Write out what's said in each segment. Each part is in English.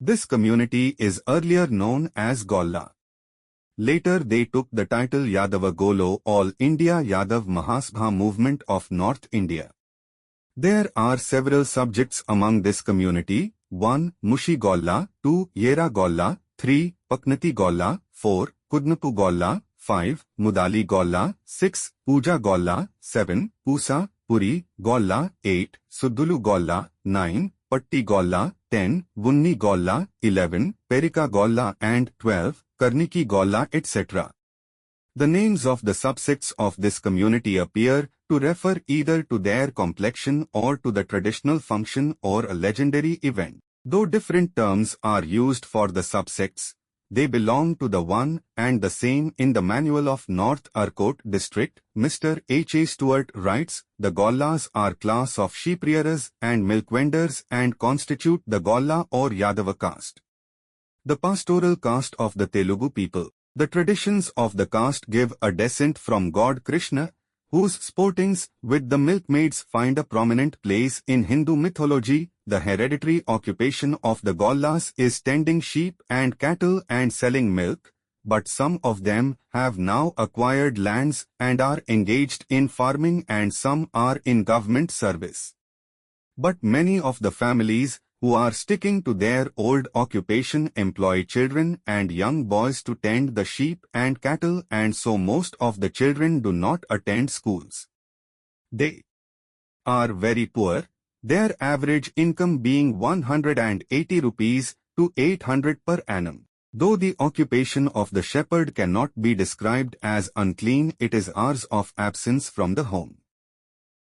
This community is earlier known as Golla. Later they took the title Yadava Golo All India Yadav Mahasabha Movement of North India. There are several subjects among this community: 1. Mushi Golla, 2. Yera Golla, 3. Paknati Golla, 4. Kudnapu Golla, 5. Mudali Golla, 6. Puja Golla, 7. Pusa, Puri, Golla, 8. Suddulu Golla, 9. Patti Golla, 10. Vunni Golla, 11. Perika Golla and 12. Karniki Golla etc. The names of the subsects of this community appear to refer either to their complexion or to the traditional function or a legendary event. Though different terms are used for the subsects, they belong to the one and the same. In the Manual of North Arcot District, Mr. H. A. Stewart writes, the Gollas are class of sheep rearers and milk vendors and constitute the Golla or Yadava caste, the pastoral caste of the Telugu people. The traditions of the caste give a descent from god Krishna, whose sportings with the milkmaids find a prominent place in Hindu mythology. The hereditary occupation of the Gollas is tending sheep and cattle and selling milk, but some of them have now acquired lands and are engaged in farming, and some are in government service. But many of the families who are sticking to their old occupation employ children and young boys to tend the sheep and cattle, and so most of the children do not attend schools. They are very poor, their average income being 180 rupees to 800 per annum. Though the occupation of the shepherd cannot be described as unclean, it is hours of absence from the home.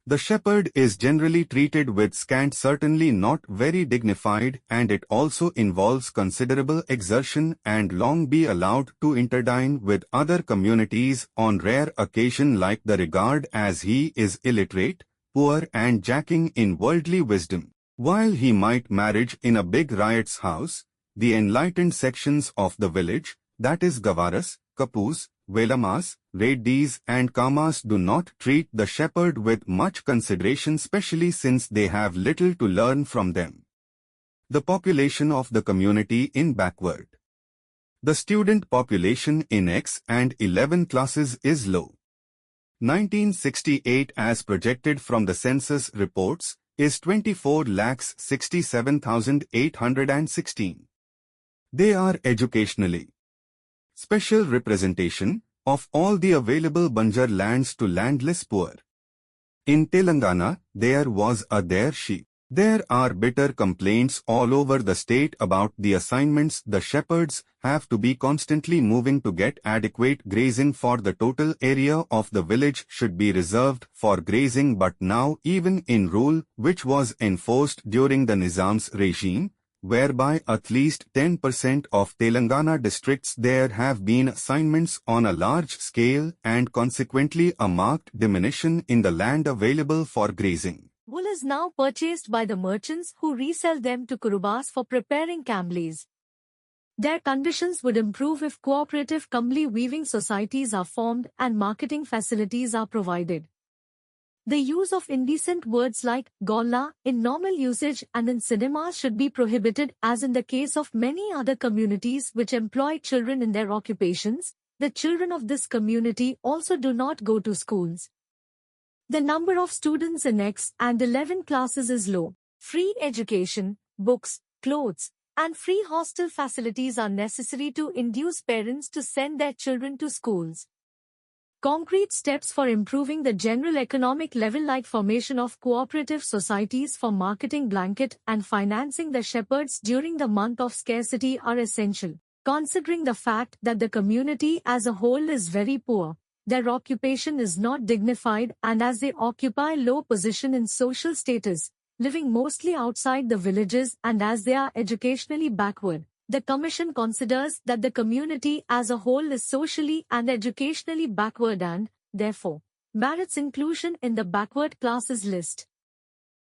The shepherd is generally treated with scant, certainly not very dignified, and it also involves considerable exertion and long be allowed to interdine with other communities on rare occasion like the regard, as he is illiterate, poor and jacking in worldly wisdom. While he might marry in a big riot's house, the enlightened sections of the village, that is Gavaras, Kapus, Velamas, Reddis and Kamas, do not treat the shepherd with much consideration, especially since they have little to learn from them. The population of the community in backward. The student population in X and 11 classes is low. 1968 as projected from the census reports is 24,67,816. They are educationally special representation of all the available Banjar lands to landless poor. In Telangana, there was a their sheep. There are bitter complaints all over the state about the assignments the shepherds have to be constantly moving to get adequate grazing, for the total area of the village should be reserved for grazing. But now, even in rule which was enforced during the Nizam's regime, whereby at least 10% of Telangana districts, there have been assignments on a large scale and consequently a marked diminution in the land available for grazing. Wool is now purchased by the merchants who resell them to Kurubas for preparing kamlis. Their conditions would improve if cooperative kamli weaving societies are formed and marketing facilities are provided. The use of indecent words like Golla in normal usage and in cinemas should be prohibited, as in the case of many other communities which employ children in their occupations. The children of this community also do not go to schools. The number of students in X and 11 classes is low. Free education, books, clothes, and free hostel facilities are necessary to induce parents to send their children to schools. Concrete steps for improving the general economic level, like formation of cooperative societies for marketing blanket and financing the shepherds during the month of scarcity, are essential. Considering the fact that the community as a whole is very poor, their occupation is not dignified, and as they occupy low position in social status, living mostly outside the villages, and as they are educationally backward, the Commission considers that the community as a whole is socially and educationally backward and, therefore, merits inclusion in the backward classes list.